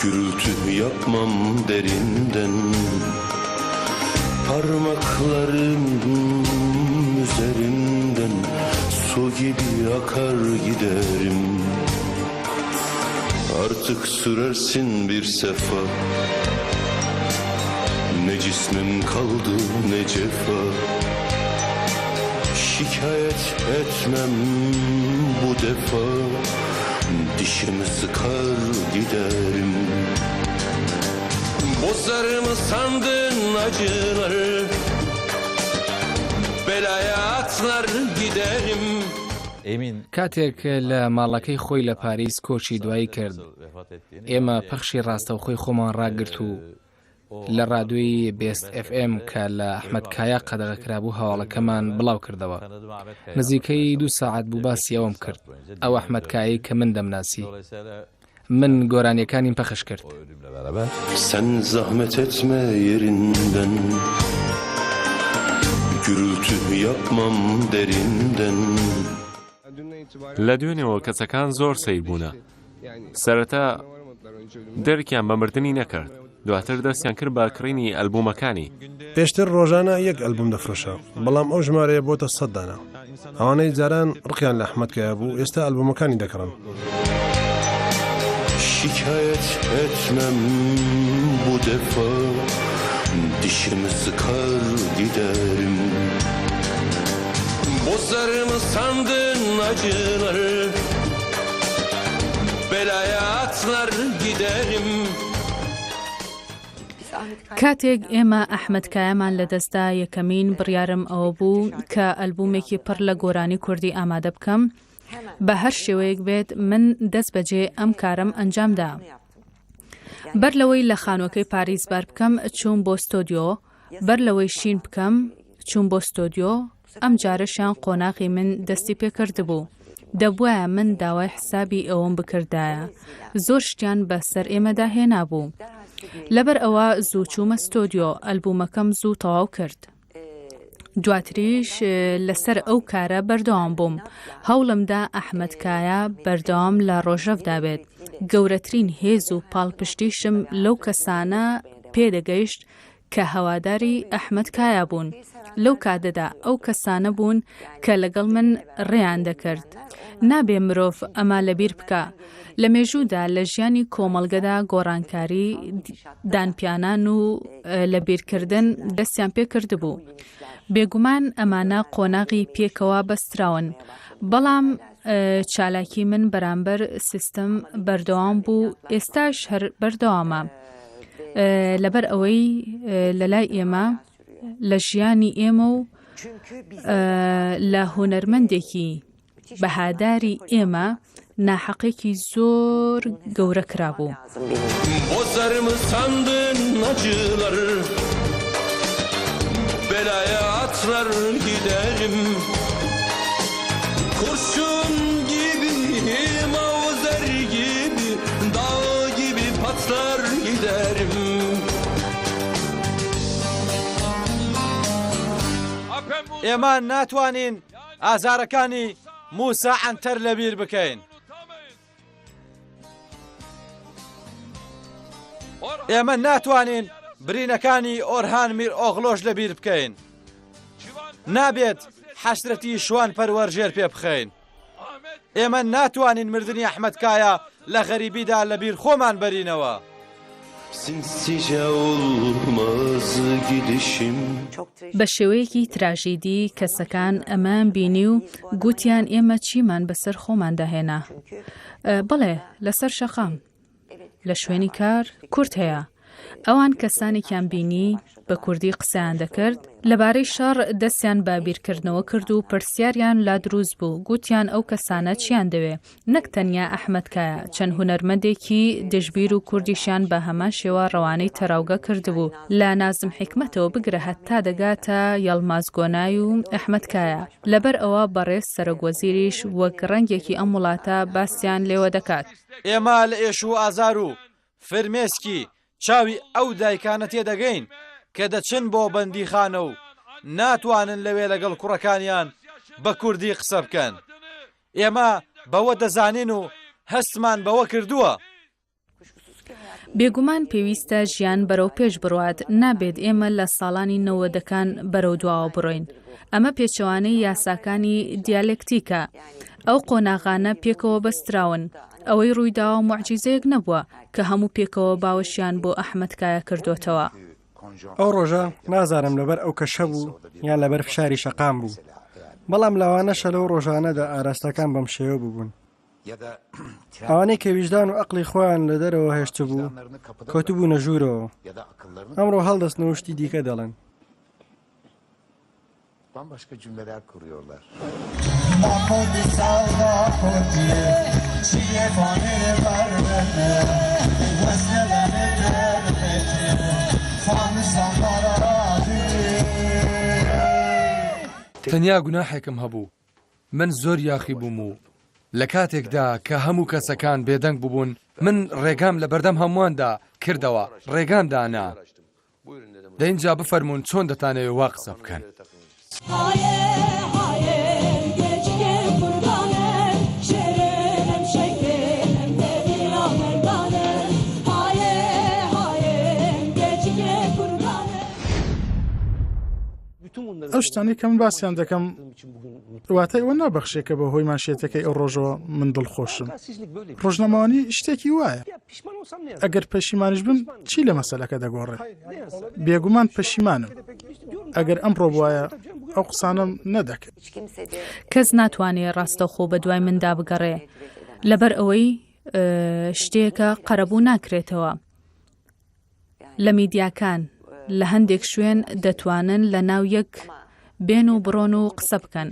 Gürültü yapmam derinden, parmaklarım üzerinden su gibi akar giderim. Artık sürersin bir sefa, ne cismim kaldı ne cefa. Şikayet etmem bu defa, dişimi sıkar giderim. Bozar mı sandın acıları, belaya atlar giderim. کاتێک لە ماڵەکەی خۆی لە پاریس کۆچی دوایی کرد، ئێمە پەخشی ڕاستەوخۆی خۆمان ڕاگرت و لە ڕادیۆی بیست FM کە لە ئەحمەدکایە قەدەغەکرابوو هەواڵەکەمان بڵاو کردەوە. نزیکەی 2 ساعت بوو باسی ئەوم کرد، ئەو ئەحمەدکایی kە من دەمناسی. من گۆرانیەکانیم پەخش کرد. Sen zahmet etme yerinden, gürültü yapmam derinden. لە دوێنێەوە کەسەکان زۆر سەیر بوونە. سەرەتا دەرکیان بە مردنی نەکرد، دواتر دەستیان کرد بە کڕینی ئەلبومەکانی. پێشتر ڕۆژانە 1 ئەلبوم دەفرۆشە، بەڵام ئەو ژمارەیە بۆتە 100 دانە. ئەوانەی جاران ڕقیان لە ئەحمەدکایە بوو، ئێستا ئەلبومەکانی دەکڕن. Şikayet etmem bu defa, dişimi sıkar giderim. Bozar mı sandın acıları, belaya atlar giderim. کاتێک ئێمە ئەحمەدکایەمان لەدەستدا یەکەمین بڕیارم ئەوە بوو کە ئەلبومێکی پڕ لە گۆرانی کوردی ئامادە بکەم، بە هەر شێوەیەک بێت من دەست بەجێ ئەم کارم ئەنجامدا. بەر لەوەی لە خانووەکەی پاریس بار بکەم چوون بۆ ستۆدیۆ، بەر لەوەی شین بکەم چوون بۆ ستۆدیۆ. ئەم جارەشیان قۆناغی من دەستی پێکرد بوو، دەبوایە من داوای حسابی ئەوەم بکردایە. زۆر شتیان بەسەر ئێمەدا هێنا بوو. لەبەر ئەوە زوو چوومە ستۆدیۆ، ئەلبومەکەم زوو تەواو کرد. دواتریش لەسەر ئەو کارە بەردەوام بووم. هەوڵمدا ئەحمەدکایە بەردەوام لە ڕۆژەڤدا بێت. گەورەترین هێز و پاڵپشتیشم لەو کەسانە پێدەگەیشت کە هەواداری ئەحمەدکایە بوون. لەو کاتەدا ئەو کەسانە بوون کە لەگەڵ من ڕێیان دەکرد. نابێ مرۆڤ ئەمە لەبیر بکە. لە مێژوودا لە ژیانی کۆمەڵگەدا گۆڕانکاری، دانپیانان و لەبیرکردن دەستیان پێکرد بوو. بێگومان ئەمانە قۆناغی پێکەوە بەستراون، بەڵام چالاکی من بەرامبەر سیستەم بەردەوام بوو، ئێستاش هەر بەردەوامە. لەبەر ئەوەی لەلای ئێمە لە ژیانی ئێمە و لە هونەرمەندێکی بەهاداری ئێمە ناحەقێکی زۆر گەورە کرابوو. Bozar mı sandın acıları, belaya atlar giderim. Kurşun gibi, mavzer gibi, dağ gibi patlar giderim. ئێمە ناتوانین ئازارەکانی موسا عەنتەر لەبیر بکەین. ئێمە ناتوانین برینەکانی ئۆرهان میر ئۆغلۆش لەبیر بکەین. نابێت حەسرەتی شوان پەروەرژێر پێ بخەین. ئێمە ناتوانین مردنی ئەحمەدکایە لە غەریبیدا لەبیر خۆمان بەرینەوە. Sinsice olmaz gidişim. بە شێوەیەکی تراژیدی کەسەکان ئەمان بینی و گوتیان ئێمە چیمان بەسەر خۆمان داهێنا. بەڵێ لەسەر شەقام لە شوێنی کار کورد هەیە. ئەوان کەسانێکیان بینی بە کوردی قسەیان دەکرد، لەبارەی شەڕ دەستیان بە بیرکردنەوە کرد و پرسیاریان لا دروست بوو. گوتیان ئەو کەسانە چیان دەوێ؟ نەک تەنیا ئەحمەدکایە، چەند هونەرمەندێکی دژبیر و کوردیشیان بە هەمان شێوە ڕەوانەی تەراوگە کردبوو. لە نازم حیکمەتەوە بگرە هەتا دەگاتە یەڵماز گۆنای و ئەحمەدکایە. لەبەر ئەوە بەڕێز سەرۆکوەزیریش وەک ڕەنگێکی ئەم وڵاتە باسییان لێوە دەکات. ئێمە لە ئێش و ئازار و فرمێسکی چاوی ئەو دایکانە تێدەگەین کە دەچن بۆ بەندیخانە و ناتوانن لەوێ لەگەڵ کوڕەکانیان بە کوردی قسە بکەن. ئێمە بەوە دەزانین و هەستمان بەوە کردووە. بێگومان پێویستە ژیان بەرەو پێش بڕوات، نابێت ئێمە لە ساڵانی 90ەکان بەرەو دواوە بڕۆین. ئەمە پێچەوانەی یاساکانی دیالکتیکە. ئەو قۆناغانە پێکەوە بەستراون. ئەوەی ڕوویداوە موعجیزەیەک نەبووە کە هەموو پێکەوە باوەشیان بۆ ئەحمەدکایە کردوتەوە. ئەو ڕۆژە نازانم لەبەر ئەو کەشە بوو یان لەبەر فشاری شەقام بوو، بەڵام لەوانەشە لەو ڕۆژانەدا ئاراستەکان بەم شێوە بووبوون. ئەوانەی کە ویژدان و عەقڵی خۆیان لە دەرەوە هێشت بوو کەوتبوونە ژوورەوە. ئەمڕۆ هەڵدەستنەوە شتی دیکە دەڵێن. Bambaşka cümleler kuruyorlar. تەنیا گوناحێکم هەبوو. من زۆر یاخی بووم و لە کاتێکدا کە هەموو کەسەکان بێدەنگ بووبوون من ڕێگام لە بەردەم هەموواندا کردەوە، ڕێگام دانا. دەینجا بفەرمونون چۆن دەتانەوێت وا قسە بکەن. ئەو شتانی کە من باسییان دەکەم واتای ئەوە نابەخشێ کە بە هۆی ماشێتەکەی ئەو ڕۆژەوە من دڵخۆشم. ڕۆژنەماوانی شتێکی وایە. ئەگەر پەشیمانیش بم چی لە مەسەلەکە دەگۆڕێت؟ بێگومان پەشیمانم. ئەگەر ئەمڕۆ وایە ئەو قسانم نەدەکرد. کەس ناتوانێت ڕاستەوخۆ بە دوای مندا بگەڕێ لەبەر ئەوەی شتێکە قەرەبوو ناکرێتەوە. لە میدیاکان لە هەندێک شوێن دەتوانن لە ناو یەک بێن و بڕۆن و قسە بکەن،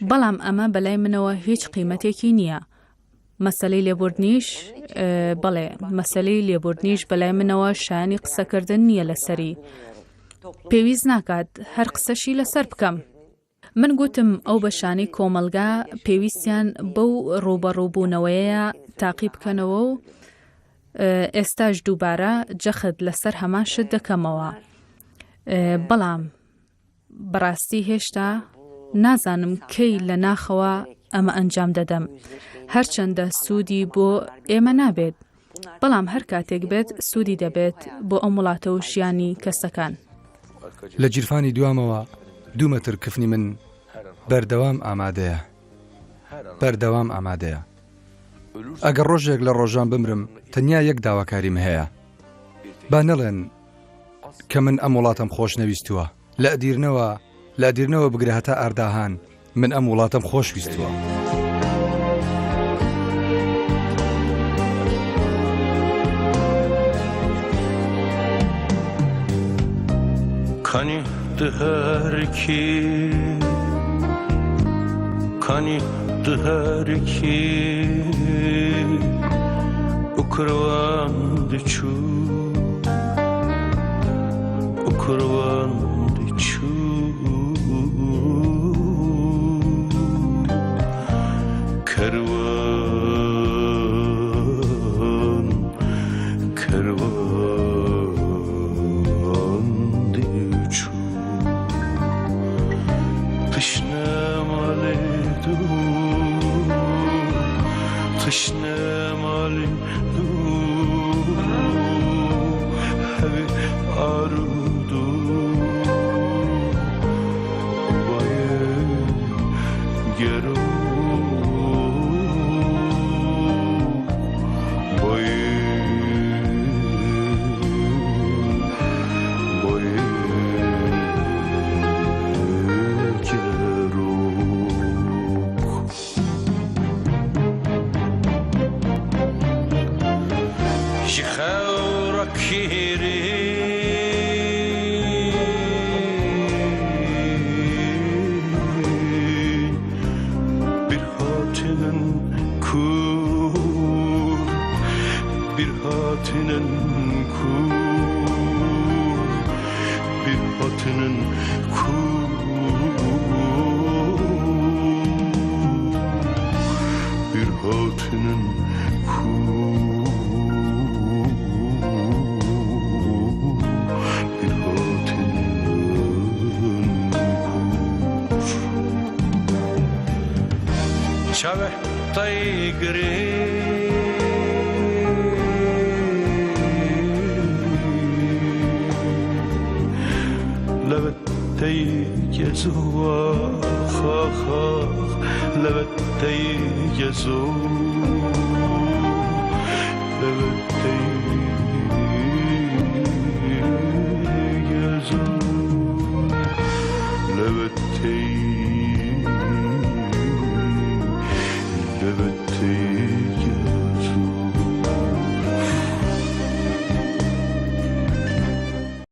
بەڵام ئەمە بەلای منەوە هیچ قیمەتێکی نییە. مەسەلەی لێبوردنیش بەڵێ مەسەلەی لێبوردنیش بەلای منەوە شایانی قسەکردن نییە لەسەری. پێویست ناکات هەر قسەشی لەسەر بکەم. من گوتم ئەو بەشانی کۆمەلگا پێویستیان بەو ڕوبەڕووبوونەوەیە تاقی بکەنەوە و ئێستاش دووبارە جەخت لەسەر هەمان شت دەکەمەوە. بەڵام بەڕاستی هێشتا نازانم کەی لە ناخەوە ئەمە ئەنجام دەدەم. هەرچەندە سوودی بۆ ئێمە نابێت، بەڵام هەر کاتێک بێت سوودی دەبێت بۆ ئەم وڵاتە و ژیانی کەسەکان. لە جیرفانی دوامەوە 2 مەتر کفنی من بەردەوام ئامادەیە. بەردەوام ئامادەیە. ئەگەر ڕۆژێک لە ڕۆژان بمرم تەنیا یەک داواکاریم هەیە. با نەڵێن کە من ئەم وڵاتم خۆش نەویستووە. لە ئەدیرنەوە بگرە هەتا ئارداهان من ئەم وڵاتم خۆش ویستووە. Kani her ki Kani her ki Ukırvan diçu Ukırvan diçu Kervan Kervan diçu Tışnem aledu Tışnem aledu Hevi arudu Baye geru شبه طيقري يزو خاخ لبتي يزو